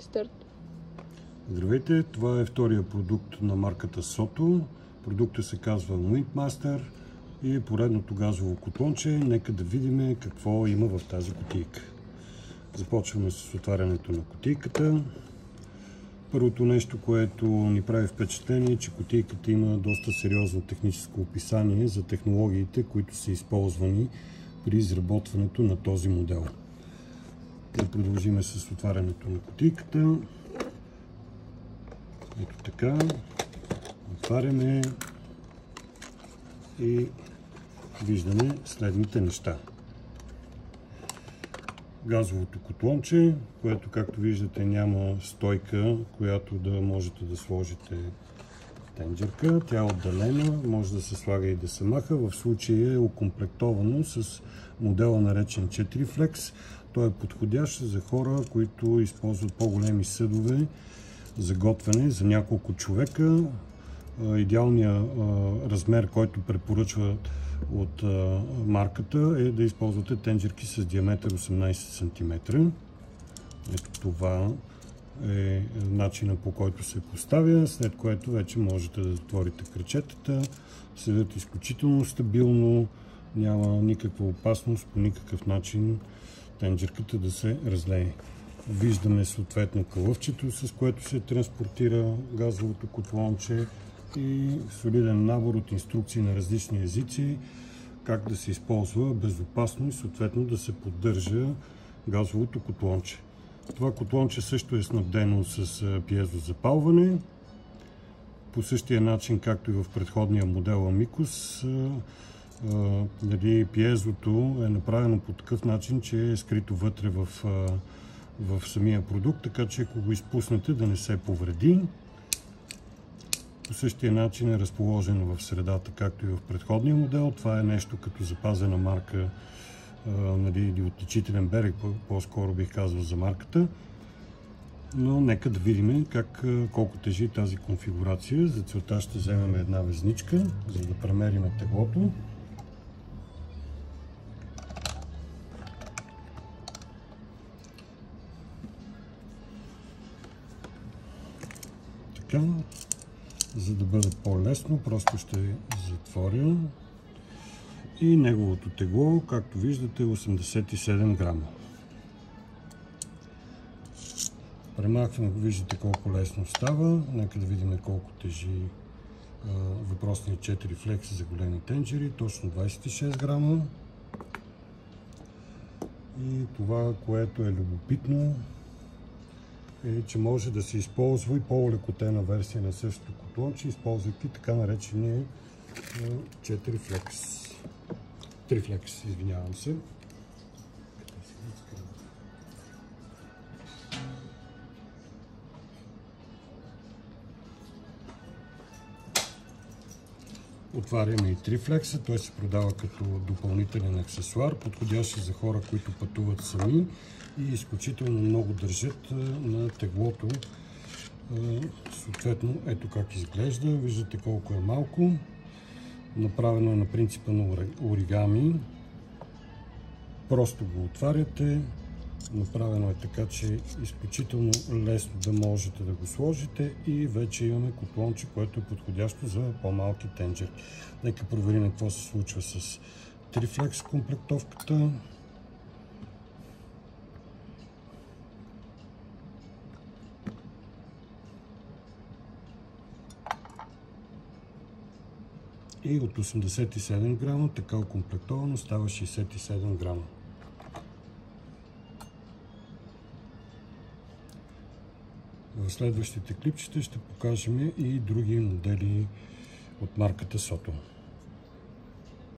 Старт. Здравейте, това е втория продукт на марката Soto. Продуктът се казва Windmaster и е поредното газово котлонче. Нека да видим какво има в тази кутийка. Започваме с отварянето на кутийката. Първото нещо, което ни прави впечатление, е, че кутийката има доста сериозно техническо описание за технологиите, които са използвани при изработването на този модел. Да продължим с отварянето на кутийката. Ето така. Отваряме и виждаме следните неща. Газовото котлонче, което, както виждате, няма стойка, която да можете да сложите тенджерка. Тя е отделена, може да се слага и да се маха. В случая е окомплектовано с модела наречен 4 Flex. Той е подходящ за хора, които използват по-големи съдове за готвене за няколко човека. Идеалният размер, който препоръчва от марката, е да използвате тенджерки с диаметър 18 см. Ето това е начина, по който се поставя, след което вече можете да затворите кръчетата. Седят изключително стабилно, няма никаква опасност по никакъв начин тенджерката да се разлее. Виждаме съответно кълъвчето, с което се транспортира газовото котлонче и солиден набор от инструкции на различни езици, как да се използва безопасно и съответно да се поддържа газовото котлонче. Това котлонче също е снабдено с пиезозапалване. По същия начин, както и в предходния модел Amicus, пиезото е направено по такъв начин, че е скрито вътре в самия продукт, така че ако го изпуснете, да не се повреди. По същия начин е разположено в средата, както и в предходния модел. Това е нещо като запазена марка или отличителен белег, по-скоро бих казал за марката. Но нека да видим колко тежи тази конфигурация. За целта ще вземем една везничка, за да премерим теглото. Така, за да бъде по-лесно, просто ще затворя. И неговото тегло, както виждате, е 87 грама. Премахваме го, виждате колко лесно става. Нека да видим колко тежи въпросният 4 Flex за големи тенджери. Точно 26 грама. И това, което е любопитно, е, че може да се използва и по-олекотена версия на същото котлонче, използвайки така наречения 4 Flex. 3 Flex, извинявам се. Отваряме и 3 Flex, той се продава като допълнителен аксесуар, подходящ за хора, които пътуват сами и изключително много държат на теглото. Съответно, ето как изглежда. Виждате колко е малко. Направено е на принципа на оригами. Просто го отваряте. Направено е така, че е изключително лесно да можете да го сложите и вече имаме котлонче, което е подходящо за по-малки тенджерки. Нека проверим какво се случва с 3 Flex комплектовката. И от 87 грама, така окомплектовано, става 67 грама. В следващите клипчета ще покажем и други модели от марката Soto.